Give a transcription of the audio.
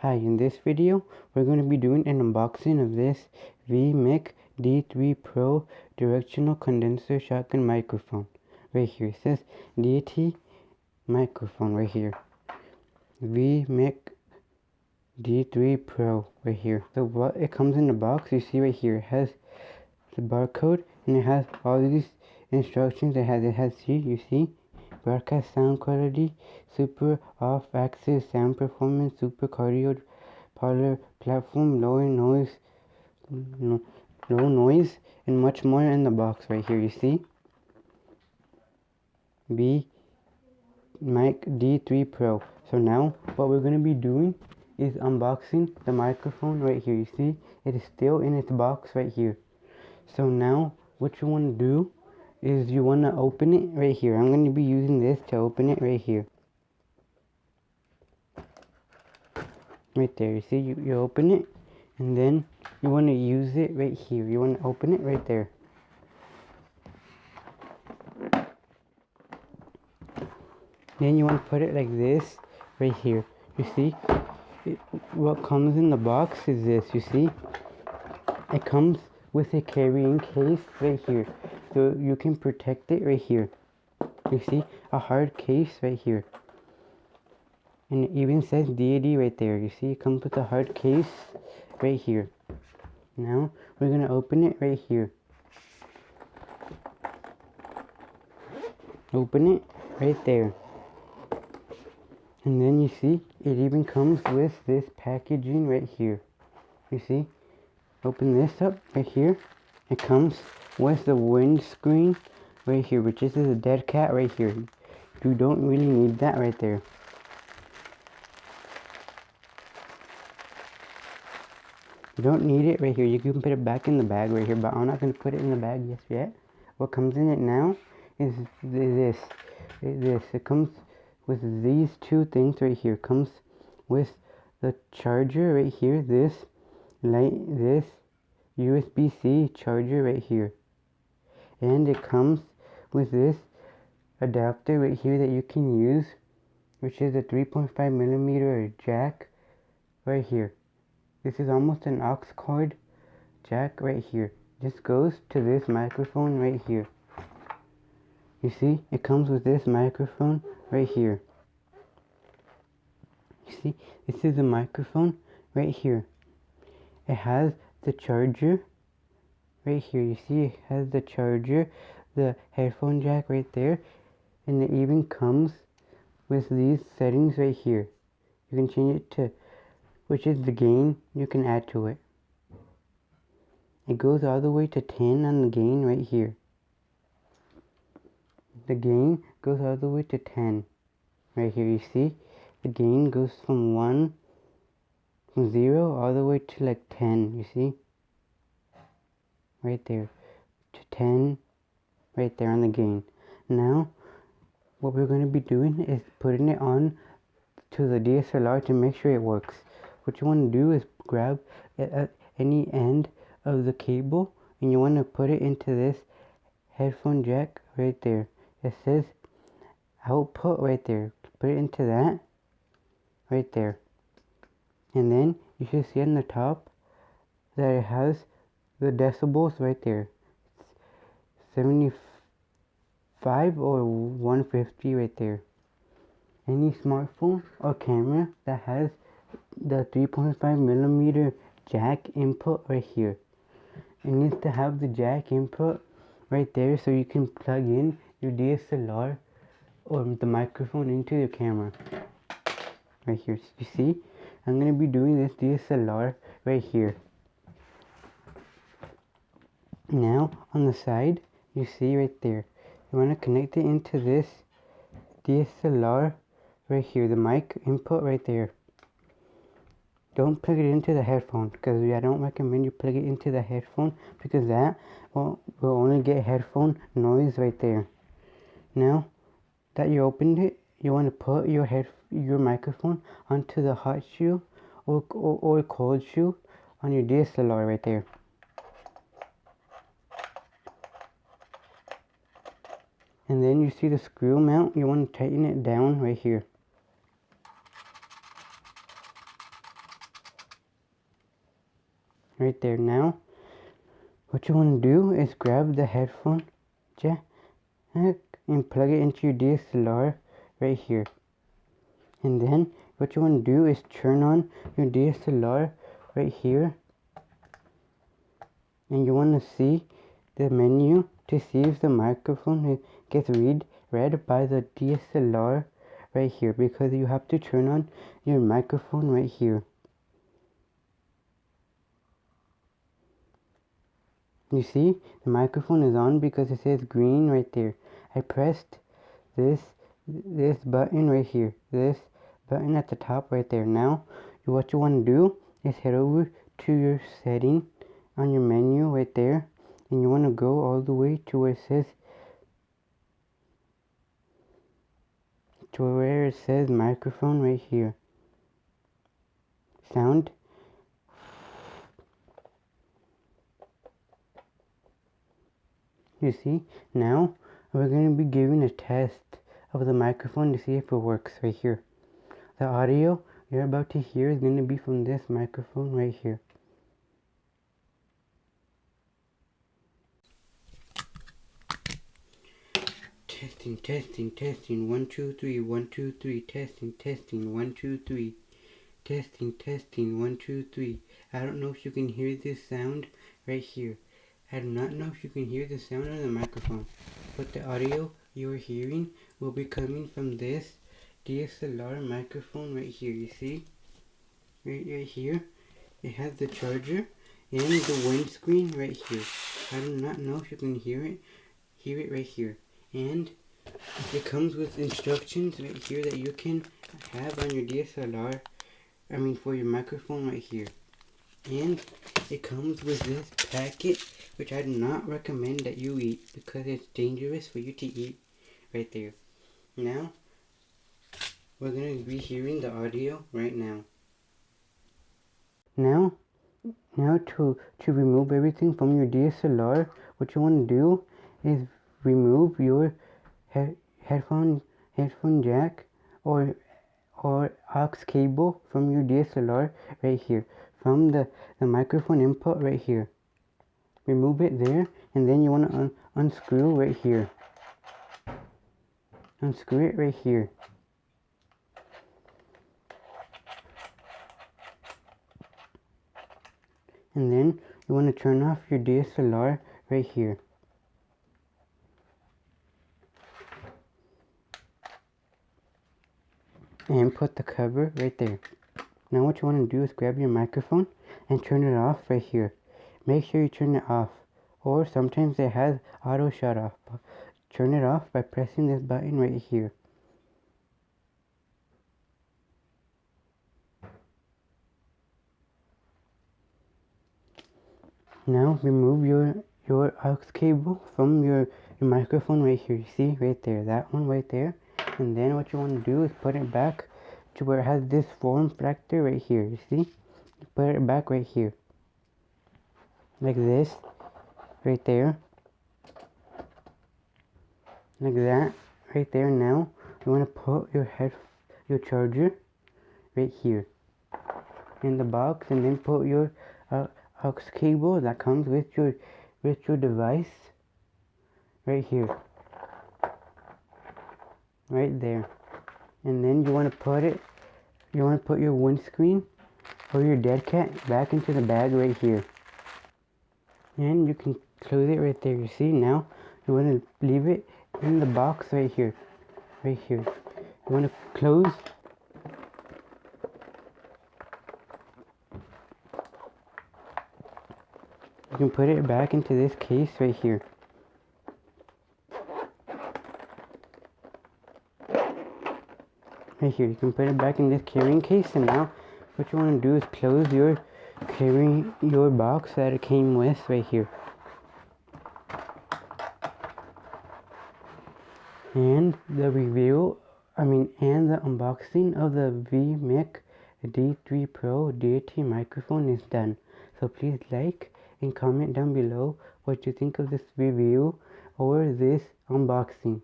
Hi, in this video, we're going to be doing an unboxing of this VMIC D3 Pro directional condenser shotgun microphone. Right here, it says DEITY microphone right here. VMIC D3 Pro right here. So what it comes in the box, you see right here, it has the barcode and it has all these instructions. It has here, you see, broadcast sound quality, super off axis sound performance, super cardio parlor platform, low noise, and much more in the box right here. You see, VMIC D3 Pro. So now what we're going to be doing is unboxing the microphone right here. You see, it is still in its box right here. So now what you want to do is you want to open it right here. I'm going to be using this to open it right here. Right there, you see, you open it, and then you want to use it right here. You want to open it right there. Then you want to put it like this right here. You see, what comes in the box is this. You see, it comes with a carrying case right here, so you can protect it right here. You see, a hard case right here. And it even says DEITY right there. You see, it comes with a hard case right here. Now, we're going to open it right here. Open it right there. And then you see, it even comes with this packaging right here. You see, open this up right here. It comes with the windscreen right here, which is a dead cat right here. You don't really need that right there. You don't need it right here. You can put it back in the bag right here, but I'm not going to put it in the bag just yet. What comes in it now is this. It comes with these two things right here. It comes with the charger right here. This USB-C charger right here. And it comes with this adapter right here that you can use, which is a 3.5mm jack right here. This is almost an aux cord jack right here. This goes to this microphone right here. You see, it comes with this microphone right here. You see, this is the microphone right here. It has the charger right here. You see, it has the charger, the headphone jack right there, and it even comes with these settings right here. You can change it to which is the gain you can add to it. It goes all the way to 10 on the gain right here. The gain goes all the way to 10 right here. You see, the gain goes from 0 all the way to like 10. You see, right there to 10 right there on the gain. Now what we're going to be doing is putting it on to the DSLR to make sure it works. What you want to do is grab any end of the cable and you want to put it into this headphone jack right there. It says output right there. Put it into that right there. And then you should see on the top that it has the decibels right there. 75 or 150 right there. Any smartphone or camera that has the 3.5mm jack input right here. It needs to have the jack input right there so you can plug in your DSLR or the microphone into your camera. Right here, you see, I'm going to be doing this DSLR right here. Now on the side, you see right there, you want to connect it into this DSLR right here, the mic input right there. Don't plug it into the headphone, because I don't recommend you plug it into the headphone, because that will only get headphone noise right there. Now that you opened it, you want to put your microphone onto the hot shoe or cold shoe on your DSLR right there. And then you see the screw mount, you want to tighten it down right here. right there. Now what you want to do is grab the headphone jack and plug it into your DSLR right here. And then what you want to do is turn on your DSLR right here, and you want to see the menu to see if the microphone gets read by the DSLR right here, because you have to turn on your microphone right here. You see the microphone is on because it says green right there. I pressed this button right here, this button at the top right there. Now what you want to do is head over to your setting on your menu right there, and you want to go all the way to where it says microphone right here, sound. You see, now we're going to be giving a test of the microphone to see if it works right here. The audio you're about to hear is going to be from this microphone right here. Testing, 1 2 3, 1 2 3, testing, 1 2 3, testing, 1 2 3. I don't know if you can hear this sound right here. I do not know if you can hear the sound of the microphone, but the audio you are hearing will be coming from this DSLR microphone right here. You see, right here, it has the charger and the windscreen right here. I do not know if you can hear it right here. And it comes with instructions right here that you can have on your DSLR, for your microphone right here. And it comes with this packet, which I do not recommend that you eat because it's dangerous for you to eat right there. Now, we're going to be hearing the audio right now. Now to remove everything from your DSLR, what you want to do is remove your headphone jack or aux cable from your DSLR right here, from the microphone input right here. Remove it there, and then you want to unscrew right here. Unscrew it right here. And then you want to turn off your DSLR right here. And put the cover right there. Now what you want to do is grab your microphone and turn it off right here. Make sure you turn it off, or sometimes it has auto shut off. Turn it off by pressing this button right here. Now remove your aux cable from your microphone right here. You see right there, that one right there. And then what you want to do is put it back to where it has this form factor right here. You see, put it back right here, like this, right there, like that, right there. Now you want to put your charger right here in the box, and then put your aux cable that comes with your device right here, right there. And then you want to put your windscreen or your dead cat back into the bag right here, and you can close it right there. You see, now you want to leave it in the box right here. You want to close. You can put it back into this case right here. Right here, you can put it back in this carrying case. And now what you want to do is close your box that it came with right here. And the and the unboxing of the VMIC D3 Pro DEITY microphone is done. So please like and comment down below what you think of this review or this unboxing.